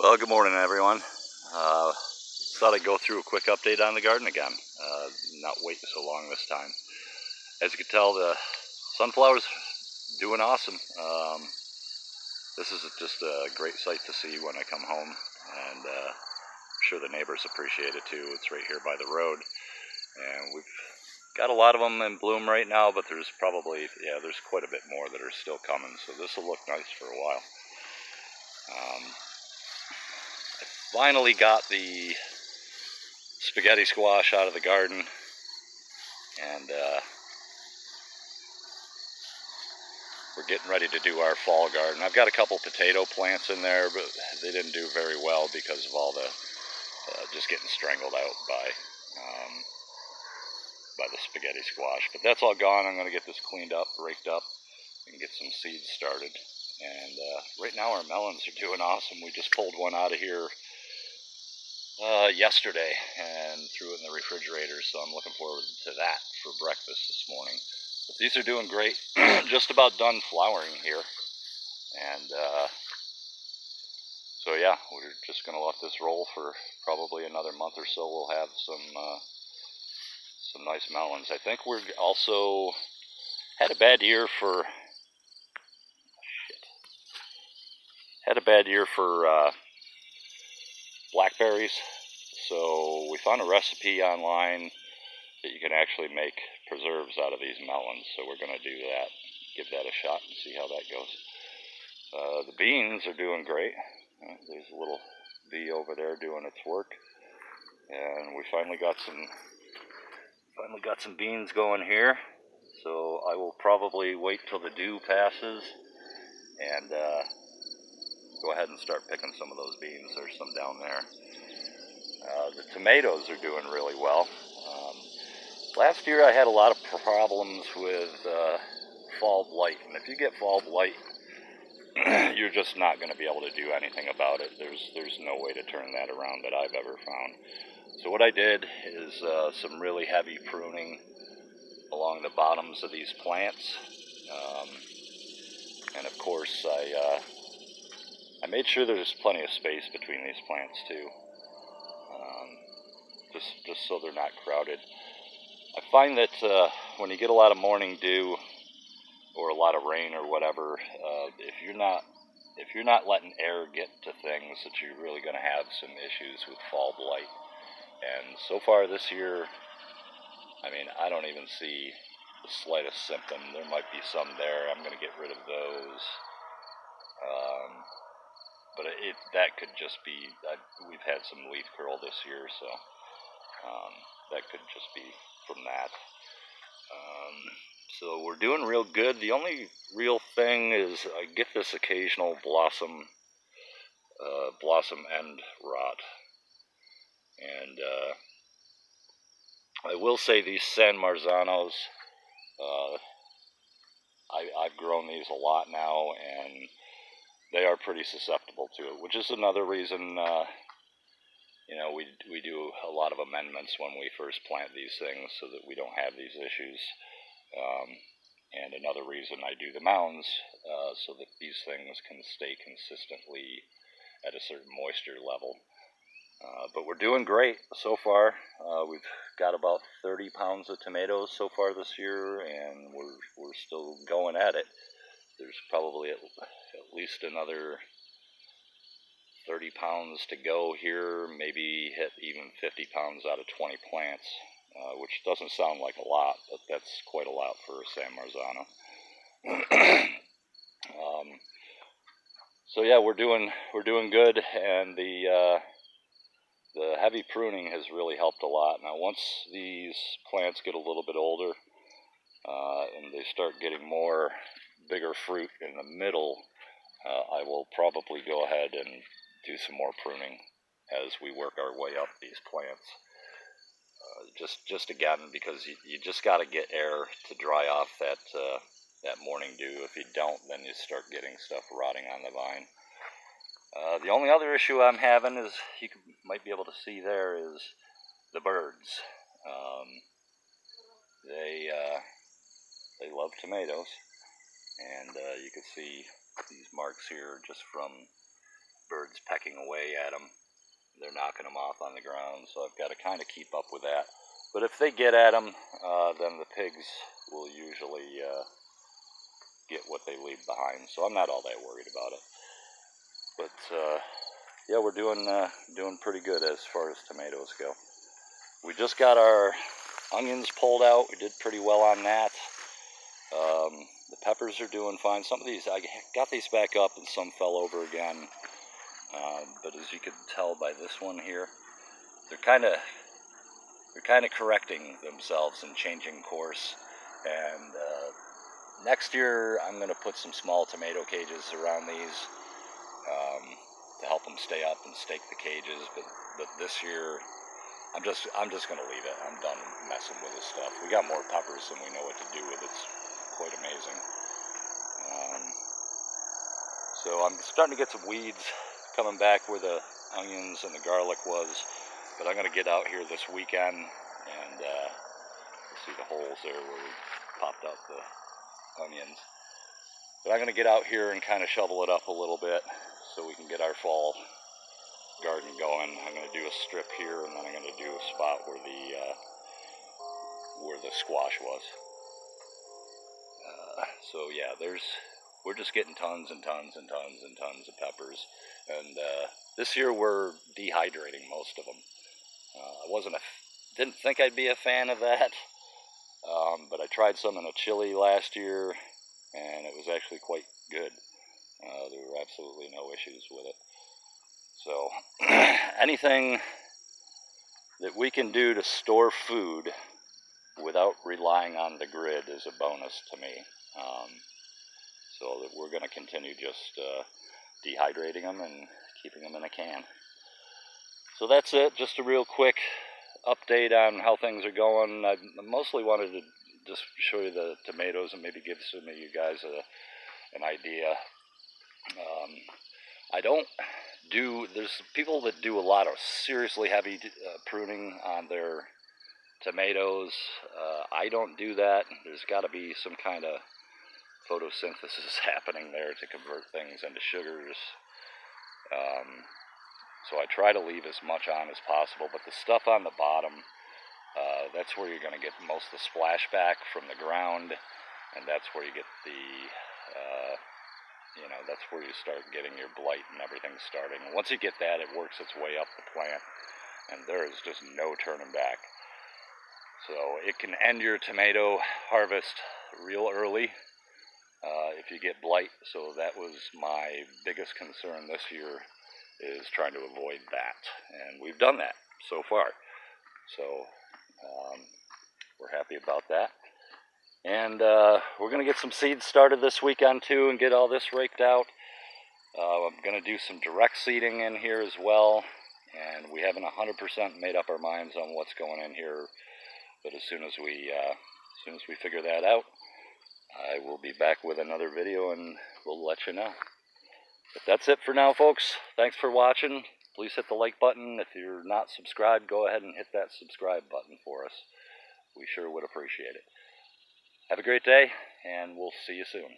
Well, good morning, everyone. Thought I'd go through a quick update on the garden again. Not waiting so long this time. As you can tell, the sunflowers doing awesome. This is just a great sight to see when I come home, and I'm sure the neighbors appreciate it too. It's right here by the road, and we've got a lot of them in bloom right now, but there's probably, there's quite a bit more that are still coming, so this will look nice for a while. I finally got the spaghetti squash out of the garden, and we're getting ready to do our fall garden. I've got a couple potato plants in there, but they didn't do very well because of all the just getting strangled out by the spaghetti squash. But that's all gone. I'm going to get this cleaned up, raked up, and get some seeds started. And right now our melons are doing awesome. We just pulled one out of here yesterday and threw it in the refrigerator, so I'm looking forward to that for breakfast this morning. But these are doing great. Just about done flowering here, and so yeah, we're just going to let this roll for probably another month or so. We'll have some nice melons. I think we're also had a bad year for blackberries. So we found a recipe online that you can actually make preserves out of these melons. So we're going to do that, give that a shot and see how that goes. The beans are doing great. There's a little bee over there doing its work, and we finally got some beans going here. So I will probably wait till the dew passes and go ahead and start picking some of those beans. There's some down there. The tomatoes are doing really well. Last year I had a lot of problems with fall blight, and if you get fall blight, you're just not going to be able to do anything about it. There's no way to turn that around that I've ever found. So what I did is some really heavy pruning along the bottoms of these plants, and of course I made sure there's plenty of space between these plants too, just so they're not crowded. I find that when you get a lot of morning dew or a lot of rain or whatever, if you're not letting air get to things, that you're really going to have some issues with fall blight. And so far this year, I mean, I don't even see the slightest symptom. There might be some there. I'm going to get rid of those. But that could just be, we've had some leaf curl this year, so that could just be from that. So we're doing real good. The only real thing is I get this occasional blossom end rot. And I will say these San Marzanos, I've grown these a lot now, and they are pretty susceptible to it, which is another reason, we do a lot of amendments when we first plant these things so that we don't have these issues. And another reason I do the mounds, so that these things can stay consistently at a certain moisture level. But we're doing great so far. We've got about 30 pounds of tomatoes so far this year, and we're still going at it. There's probably at least another 30 pounds to go here, maybe hit even 50 pounds out of 20 plants, which doesn't sound like a lot, but that's quite a lot for a San Marzano. So yeah, we're doing good, and the heavy pruning has really helped a lot. Now, once these plants get a little bit older and they start getting more bigger fruit in the middle, I will probably go ahead and do some more pruning as we work our way up these plants. Just again, because you just got to get air to dry off that morning dew. If you don't, then you start getting stuff rotting on the vine. The only other issue I'm having is, you might be able to see there, is the birds. They love tomatoes, and you can see these marks here just from birds pecking away at them. They're knocking them off on the ground, so I've got to kind of keep up with that. But if they get at them, then the pigs will usually get what they leave behind, so I'm not all that worried about it. But yeah, we're doing pretty good as far as tomatoes go. We just got our onions pulled out. We did pretty well on that. The peppers are doing fine. Some of these, I got these back up and some fell over again. But as you can tell by this one here, they're kind of correcting themselves and changing course. And next year, I'm going to put some small tomato cages around these to help them stay up and stake the cages. But this year, I'm just going to leave it. I'm done messing with this stuff. We got more peppers than we know what to do with. It's quite amazing. So I'm starting to get some weeds coming back where the onions and the garlic was. But I'm going to get out here this weekend and see the holes there where we popped out the onions. But I'm going to get out here and kind of shovel it up a little bit so we can get our fall garden going. I'm going to do a strip here, and then I'm going to do a spot where the squash was. So yeah, we're just getting tons and tons and tons and tons of peppers, and this year we're dehydrating most of them. I didn't think I'd be a fan of that, but I tried some in a chili last year, and it was actually quite good. There were absolutely no issues with it. So anything that we can do to store food without relying on the grid is a bonus to me. So that we're going to continue just dehydrating them and keeping them in a can. So that's it. Just a real quick update on how things are going. I mostly wanted to just show you the tomatoes and maybe give some of you guys an idea. There's people that do a lot of seriously heavy pruning on their tomatoes. I don't do that. There's got to be some kind of photosynthesis happening there to convert things into sugars. So I try to leave as much on as possible, but the stuff on the bottom, that's where you're going to get most of the splashback from the ground, and that's where you get that's where you start getting your blight and everything starting. And once you get that, it works its way up the plant, and there is just no turning back. So it can end your tomato harvest real early if you get blight. So that was my biggest concern this year, is trying to avoid that, and we've done that so far. So we're happy about that. And we're going to get some seeds started this weekend too and get all this raked out. I'm going to do some direct seeding in here as well, and we haven't 100% made up our minds on what's going in here, but as soon as we figure that out, I will be back with another video and we'll let you know. But that's it for now, folks. Thanks for watching. Please hit the like button. If you're not subscribed, go ahead and hit that subscribe button for us. We sure would appreciate it. Have a great day, and we'll see you soon.